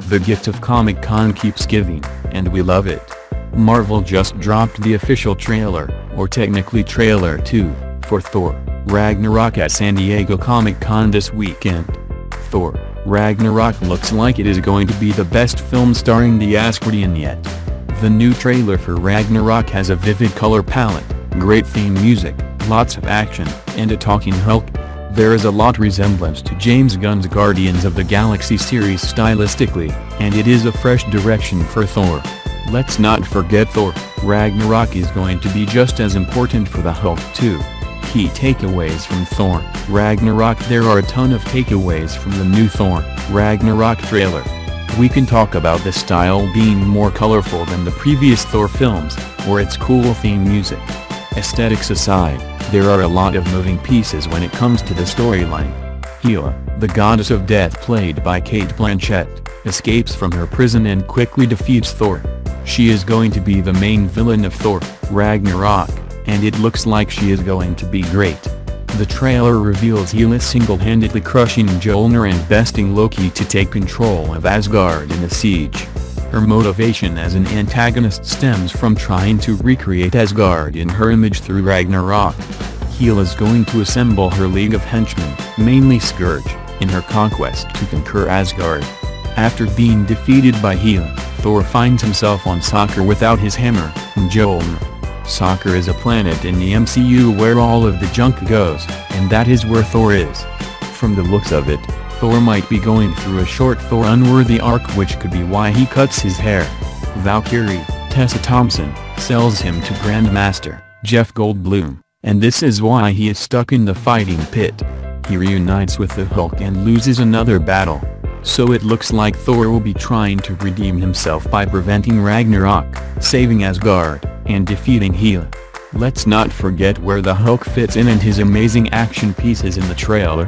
The gift of Comic-Con keeps giving, and we love it. Marvel just dropped the official trailer, or technically trailer 2, for Thor: Ragnarok at San Diego Comic-Con this weekend. Thor: Ragnarok looks like it is going to be the best film starring the Asgardian yet. The new trailer for Ragnarok has a vivid color palette, great theme music, lots of action, and a talking Hulk. There is a lot resemblance to James Gunn's Guardians of the Galaxy series stylistically, and it is a fresh direction for Thor. Let's not forget Thor: Ragnarok is going to be just as important for the Hulk too. Key takeaways from Thor: Ragnarok. There are a ton of takeaways from the new Thor: Ragnarok trailer. We can talk about the style being more colorful than the previous Thor films, or its cool theme music. Aesthetics aside, there are a lot of moving pieces when it comes to the storyline. Hela, the goddess of death played by Cate Blanchett, escapes from her prison and quickly defeats Thor. She is going to be the main villain of Thor: Ragnarok, and it looks like she is going to be great. The trailer reveals Hela single-handedly crushing Mjolnir and besting Loki to take control of Asgard in a siege. Her motivation as an antagonist stems from trying to recreate Asgard in her image through Ragnarok. Hela's going to assemble her League of Henchmen, mainly Scourge, in her conquest to conquer Asgard. After being defeated by Hela, Thor finds himself on Sokar without his hammer, Mjolnir. Sokar is a planet in the MCU where all of the junk goes, and that is where Thor is. From the looks of it, Thor might be going through a short Thor unworthy arc, which could be why he cuts his hair. Valkyrie, Tessa Thompson, sells him to Grandmaster Jeff Goldblum, and this is why he is stuck in the fighting pit. He reunites with the Hulk and loses another battle. So it looks like Thor will be trying to redeem himself by preventing Ragnarok, saving Asgard, and defeating Hela. Let's not forget where the Hulk fits in and his amazing action pieces in the trailer.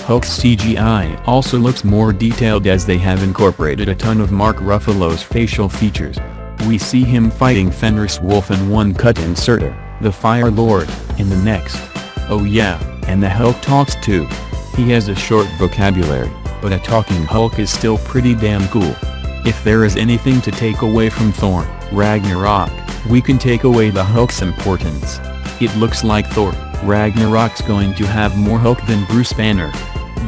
Hulk's CGI also looks more detailed as they have incorporated a ton of Mark Ruffalo's facial features. We see him fighting Fenris Wolf in one cut and Surtur, the Fire Lord, in the next. Oh yeah, and the Hulk talks too. He has a short vocabulary, but a talking Hulk is still pretty damn cool. If there is anything to take away from Thor: Ragnarok, we can take away the Hulk's importance. It looks like Thor: Ragnarok's going to have more Hulk than Bruce Banner.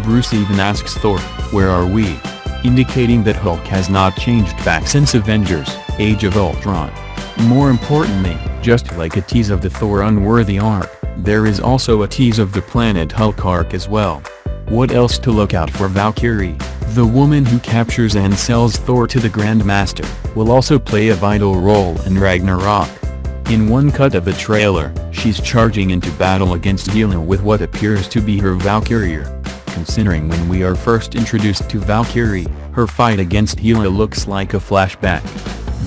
Bruce even asks Thor, "Where are we?" indicating that Hulk has not changed back since Avengers: Age of Ultron. More importantly, just like a tease of the Thor unworthy arc, there is also a tease of the Planet Hulk arc as well. What else to look out for? Valkyrie, the woman who captures and sells Thor to the Grandmaster, will also play a vital role in Ragnarok. In one cut of the trailer, she's charging into battle against Hela with what appears to be her Valkyrie. Considering when we are first introduced to Valkyrie, her fight against Hela looks like a flashback.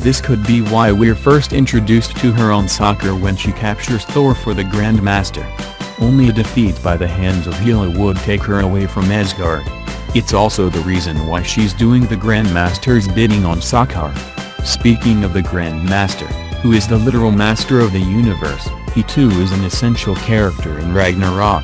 This could be why we're first introduced to her on Sokar when she captures Thor for the Grandmaster. Only a defeat by the hands of Hela would take her away from Asgard. It's also the reason why she's doing the Grandmaster's bidding on Sokar. Speaking of the Grandmaster, who is the literal master of the universe, he too is an essential character in Ragnarok.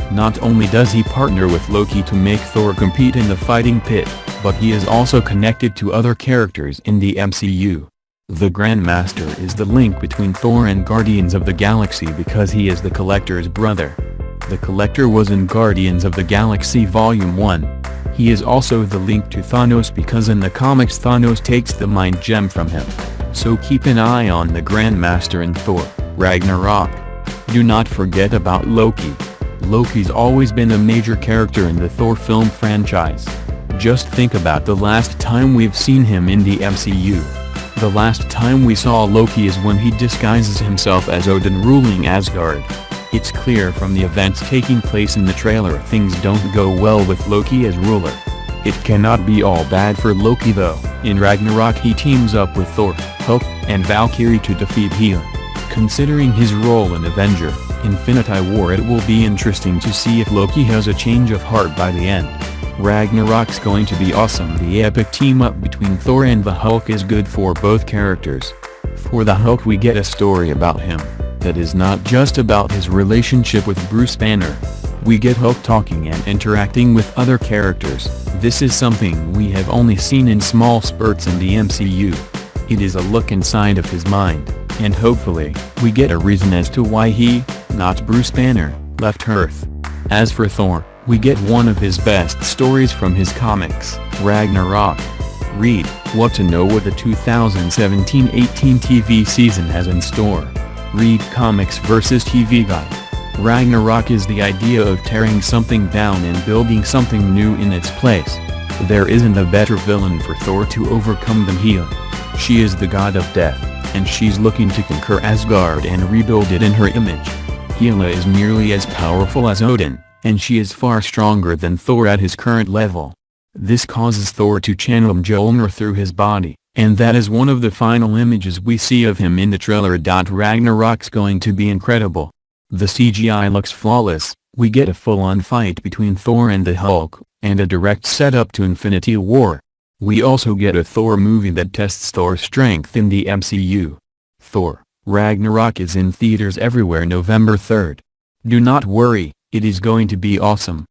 Not only does he partner with Loki to make Thor compete in the fighting pit, but he is also connected to other characters in the MCU. The Grandmaster is the link between Thor and Guardians of the Galaxy because he is the Collector's brother. The Collector was in Guardians of the Galaxy Volume 1. He is also the link to Thanos because in the comics Thanos takes the Mind Gem from him. So keep an eye on the Grandmaster in Thor: Ragnarok. Do not forget about Loki. Loki's always been a major character in the Thor film franchise. Just think about the last time we've seen him in the MCU. The last time we saw Loki is when he disguises himself as Odin ruling Asgard. It's clear from the events taking place in the trailer things don't go well with Loki as ruler. It cannot be all bad for Loki though. In Ragnarok he teams up with Thor, Hulk, and Valkyrie to defeat Hela. Considering his role in Avenger: Infinity War, it will be interesting to see if Loki has a change of heart by the end. Ragnarok's going to be awesome. The epic team-up between Thor and the Hulk is good for both characters. For the Hulk we get a story about him, that is not just about his relationship with Bruce Banner. We get Hulk talking and interacting with other characters. This is something we have only seen in small spurts in the MCU. It is a look inside of his mind, and hopefully, we get a reason as to why he, not Bruce Banner, left Earth. As for Thor, we get one of his best stories from his comics, Ragnarok. Read what to know what the 2017-18 TV season has in store. Read Comics vs. TV Guide. Ragnarok is the idea of tearing something down and building something new in its place. There isn't a better villain for Thor to overcome than Hela. She is the god of death, and she's looking to conquer Asgard and rebuild it in her image. Hela is nearly as powerful as Odin, and she is far stronger than Thor at his current level. This causes Thor to channel Mjolnir through his body, and that is one of the final images we see of him in the trailer. Ragnarok's going to be incredible. The CGI looks flawless, we get a full-on fight between Thor and the Hulk, and a direct setup to Infinity War. We also get a Thor movie that tests Thor's strength in the MCU. Thor: Ragnarok is in theaters everywhere November 3rd. Do not worry, it is going to be awesome.